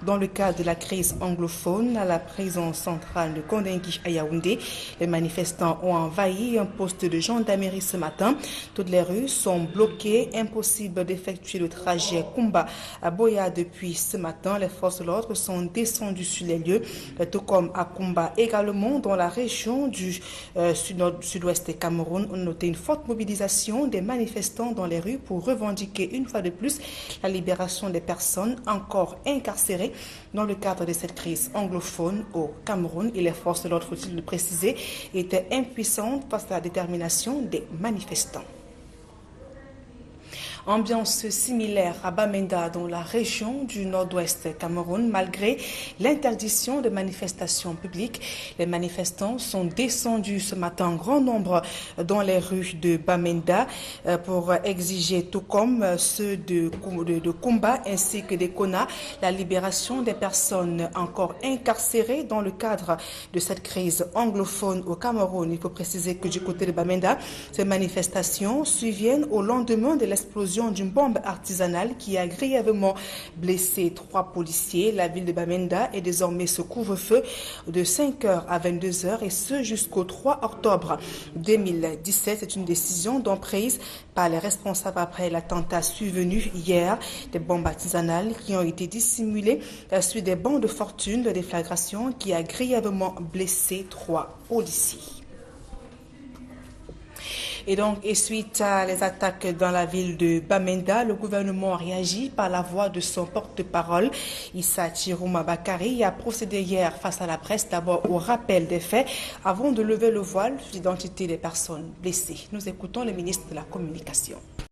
Dans le cadre de la crise anglophone à la prison centrale de Kondengui à Yaoundé, les manifestants ont envahi un poste de gendarmerie ce matin. Toutes les rues sont bloquées, impossible d'effectuer le trajet Kumba à Boya depuis ce matin. Les forces de l'ordre sont descendues sur les lieux, tout comme à Kumba également dans la région du sud-ouest du Cameroun. On notait une forte mobilisation des manifestants dans les rues pour revendiquer une fois de plus la libération des personnes encore incarcérées dans le cadre de cette crise anglophone au Cameroun. Et les forces de l'ordre, faut-il le préciser, étaient impuissantes face à la détermination des manifestants. Ambiance similaire à Bamenda dans la région du nord-ouest Cameroun. Malgré l'interdiction de manifestations publiques, les manifestants sont descendus ce matin en grand nombre dans les rues de Bamenda pour exiger, tout comme ceux de Kumba ainsi que des Kona, la libération des personnes encore incarcérées dans le cadre de cette crise anglophone au Cameroun. Il faut préciser que du côté de Bamenda, ces manifestations surviennent au lendemain de l'explosion d'une bombe artisanale qui a grièvement blessé 3 policiers. La ville de Bamenda est désormais sous couvre-feu de 5h à 22h et ce jusqu'au 3 octobre 2017. C'est une décision donc prise par les responsables après l'attentat survenu hier. Des bombes artisanales qui ont été dissimulées suite des bancs de fortune de déflagration qui a grièvement blessé 3 policiers. Et suite à les attaques dans la ville de Bamenda, le gouvernement a réagi par la voix de son porte-parole, Issa Chirouma Bakari, a procédé hier face à la presse d'abord au rappel des faits avant de lever le voile sur l'identité des personnes blessées. Nous écoutons le ministre de la Communication.